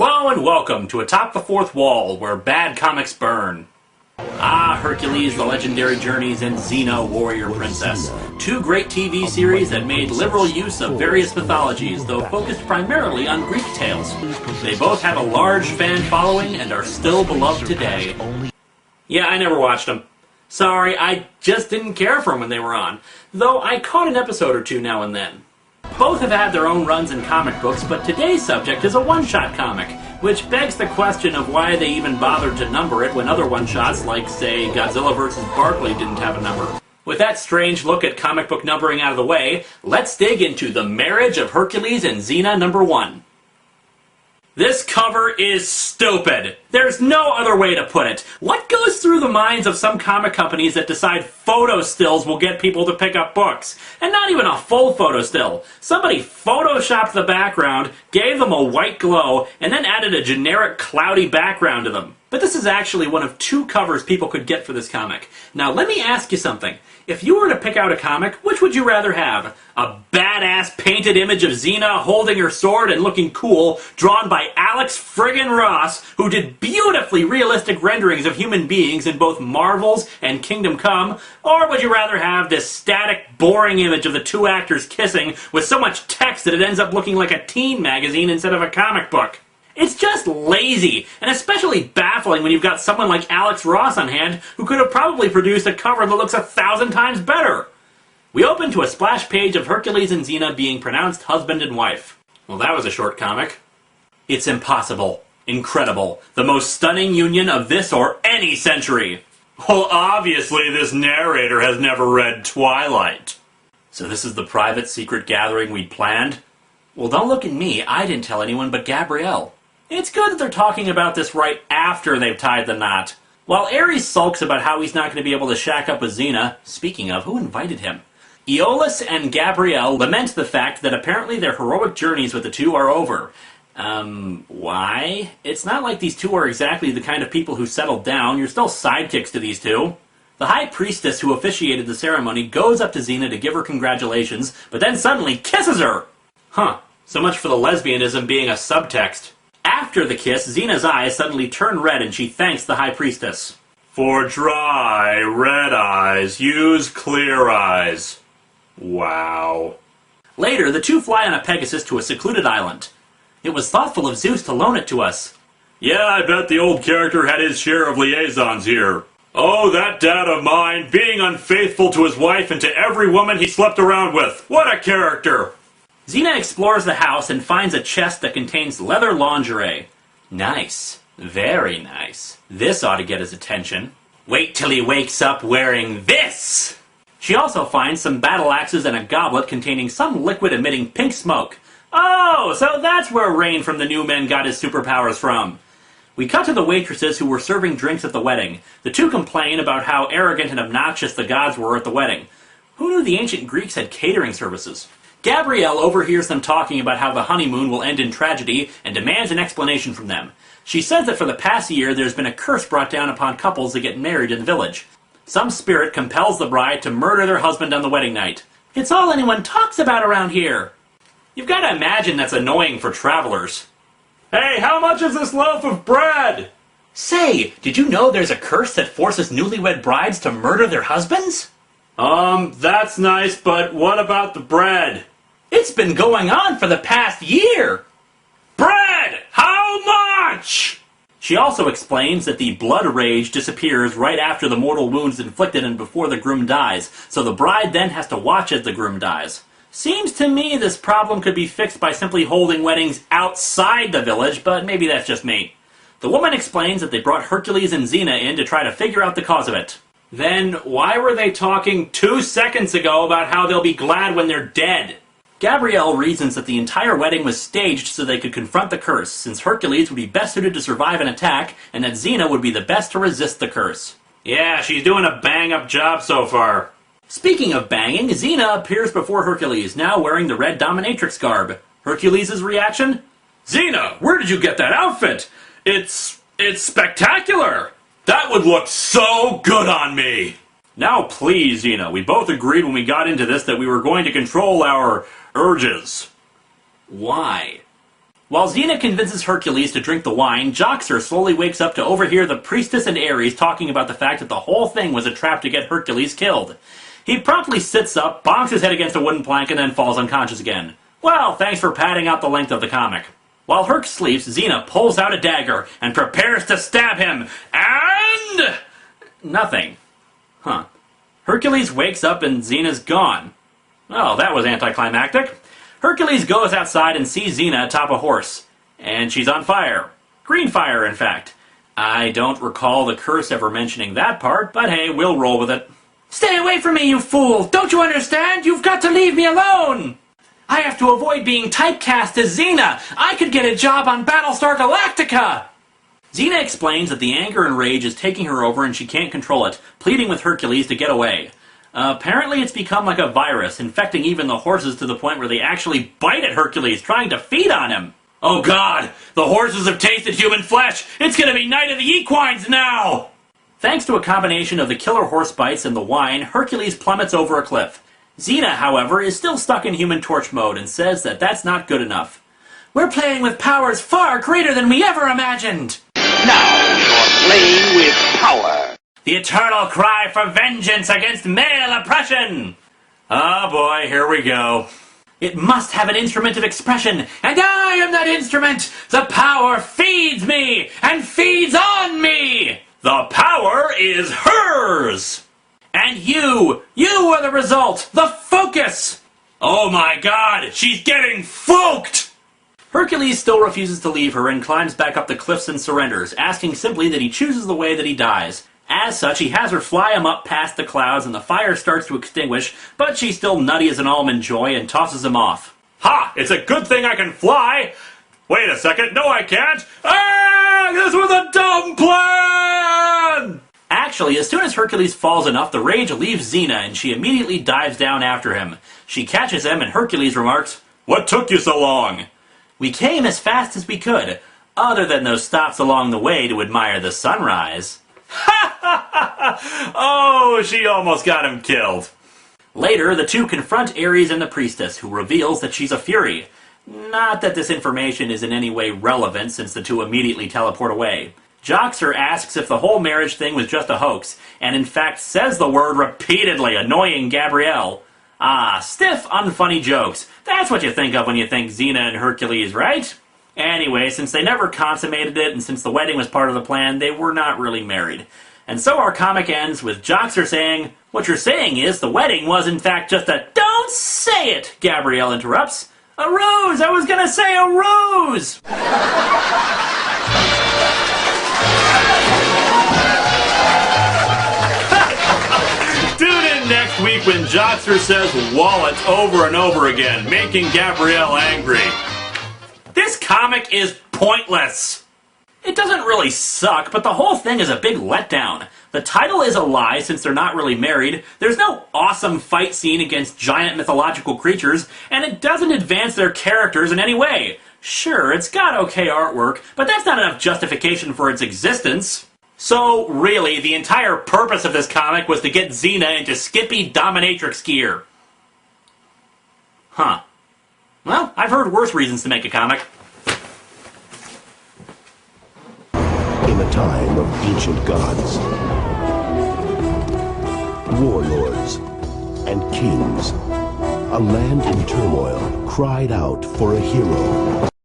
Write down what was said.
Hello and welcome to Atop the Fourth Wall, where bad comics burn. Ah, Hercules, The Legendary Journeys, and Xena, Warrior Princess. Two great TV series that made liberal use of various mythologies, though focused primarily on Greek tales. They both have a large fan following and are still beloved today. Yeah, I never watched them. Sorry, I just didn't care for them when they were on, though I caught an episode or two now and then. Both have had their own runs in comic books, but today's subject is a one-shot comic, which begs the question of why they even bothered to number it when other one-shots, like, say, Godzilla vs. Barkley, didn't have a number. With that strange look at comic book numbering out of the way, let's dig into The Marriage of Hercules and Xena #1. This cover is stupid. There's no other way to put it. What goes through the minds of some comic companies that decide photo stills will get people to pick up books? And not even a full photo still. Somebody photoshopped the background, gave them a white glow, and then added a generic cloudy background to them. But this is actually one of two covers people could get for this comic. Now let me ask you something. If you were to pick out a comic, which would you rather have? A badass painted image of Xena holding her sword and looking cool, drawn by Alex friggin' Ross, who did beautifully realistic renderings of human beings in both Marvel's and Kingdom Come? Or would you rather have this static, boring image of the two actors kissing with so much text that it ends up looking like a teen magazine instead of a comic book? It's just lazy, and especially baffling when you've got someone like Alex Ross on hand who could have probably produced a cover that looks 1,000 times better. We open to a splash page of Hercules and Xena being pronounced husband and wife. Well, that was a short comic. It's impossible. Incredible. The most stunning union of this or any century. Well, obviously this narrator has never read Twilight. So this is the private secret gathering we'd planned? Well, don't look at me. I didn't tell anyone but Gabrielle. It's good that they're talking about this right after they've tied the knot. While Ares sulks about how he's not going to be able to shack up with Xena, speaking of, who invited him? Aeolus and Gabrielle lament the fact that apparently their heroic journeys with the two are over. Why? It's not like these two are exactly the kind of people who settled down. You're still sidekicks to these two. The high priestess who officiated the ceremony goes up to Xena to give her congratulations, but then suddenly kisses her! Huh, so much for the lesbianism being a subtext. After the kiss, Xena's eyes suddenly turn red and she thanks the high priestess. For dry, red eyes, use clear eyes. Wow. Later, the two fly on a Pegasus to a secluded island. It was thoughtful of Zeus to loan it to us. Yeah, I bet the old character had his share of liaisons here. Oh, that dad of mine, being unfaithful to his wife and to every woman he slept around with. What a character! Xena explores the house and finds a chest that contains leather lingerie. Nice. Very nice. This ought to get his attention. Wait till he wakes up wearing this! She also finds some battle axes and a goblet containing some liquid emitting pink smoke. Oh, so that's where Rain from the New Men got his superpowers from. We cut to the waitresses who were serving drinks at the wedding. The two complain about how arrogant and obnoxious the gods were at the wedding. Who knew the ancient Greeks had catering services? Gabrielle overhears them talking about how the honeymoon will end in tragedy and demands an explanation from them. She says that for the past year there's been a curse brought down upon couples that get married in the village. Some spirit compels the bride to murder their husband on the wedding night. It's all anyone talks about around here. You've got to imagine that's annoying for travelers. Hey, how much is this loaf of bread? Say, did you know there's a curse that forces newlywed brides to murder their husbands? That's nice, but what about the bread? It's been going on for the past year. Bread! How much? She also explains that the blood rage disappears right after the mortal wound is inflicted and before the groom dies, so the bride then has to watch as the groom dies. Seems to me this problem could be fixed by simply holding weddings outside the village, but maybe that's just me. The woman explains that they brought Hercules and Xena in to try to figure out the cause of it. Then why were they talking 2 seconds ago about how they'll be glad when they're dead? Gabrielle reasons that the entire wedding was staged so they could confront the curse, since Hercules would be best suited to survive an attack, and that Xena would be the best to resist the curse. Yeah, she's doing a bang-up job so far. Speaking of banging, Xena appears before Hercules, now wearing the red dominatrix garb. Hercules' reaction? Xena, where did you get that outfit? It's spectacular! That would look so good on me! Now please, Xena, we both agreed when we got into this that we were going to control our urges. Why? While Xena convinces Hercules to drink the wine, Joxer slowly wakes up to overhear the priestess and Ares talking about the fact that the whole thing was a trap to get Hercules killed. He promptly sits up, bonks his head against a wooden plank, and then falls unconscious again. Well, thanks for padding out the length of the comic. While Herc sleeps, Xena pulls out a dagger and prepares to stab him, and... nothing. Huh. Hercules wakes up and Xena's gone. Oh, that was anticlimactic. Hercules goes outside and sees Xena atop a horse. And she's on fire. Green fire, in fact. I don't recall the curse ever mentioning that part, but hey, we'll roll with it. Stay away from me, you fool! Don't you understand? You've got to leave me alone! I have to avoid being typecast as Xena! I could get a job on Battlestar Galactica! Xena explains that the anger and rage is taking her over and she can't control it, pleading with Hercules to get away. Apparently it's become like a virus, infecting even the horses to the point where they actually bite at Hercules, trying to feed on him. Oh god! The horses have tasted human flesh! It's gonna be Night of the Equines now! Thanks to a combination of the killer horse bites and the wine, Hercules plummets over a cliff. Xena, however, is still stuck in Human Torch mode and says that that's not good enough. We're playing with powers far greater than we ever imagined! Now you're playing with power! The eternal cry for vengeance against male oppression! Oh boy, here we go. It must have an instrument of expression, and I am that instrument! The power feeds me, and feeds on me! The power is hers! And you are the result, the focus! Oh my god, she's getting folked! Hercules still refuses to leave her and climbs back up the cliffs and surrenders, asking simply that he chooses the way that he dies. As such, he has her fly him up past the clouds and the fire starts to extinguish, but she's still nutty as an almond joy and tosses him off. Ha! It's a good thing I can fly! Wait a second, no I can't! Ah! This was a dumb plan! Actually, as soon as Hercules falls enough, the rage leaves Xena and she immediately dives down after him. She catches him and Hercules remarks, "What took you so long?" We came as fast as we could, other than those stops along the way to admire the sunrise. Ha ha ha ha! Oh, she almost got him killed. Later, the two confront Ares and the priestess, who reveals that she's a Fury. Not that this information is in any way relevant, since the two immediately teleport away. Joxer asks if the whole marriage thing was just a hoax, and in fact says the word repeatedly, annoying Gabrielle. Ah, stiff, unfunny jokes. That's what you think of when you think Xena and Hercules, right? Anyway, since they never consummated it, and since the wedding was part of the plan, they were not really married. And so our comic ends with Joxer saying, "What you're saying is the wedding was in fact just a—" "Don't say it!" Gabrielle interrupts. "A ruse! I was gonna say a ruse!" Tune in next week when Joxer says wallet over and over again, making Gabrielle angry. This comic is pointless. It doesn't really suck, but the whole thing is a big letdown. The title is a lie since they're not really married, there's no awesome fight scene against giant mythological creatures, and it doesn't advance their characters in any way. Sure, it's got okay artwork, but that's not enough justification for its existence. So, really, the entire purpose of this comic was to get Xena into skippy dominatrix gear. Huh. Well, I've heard worse reasons to make a comic. In a time of ancient gods, warlords, and kings, a land in turmoil cried out for a hero.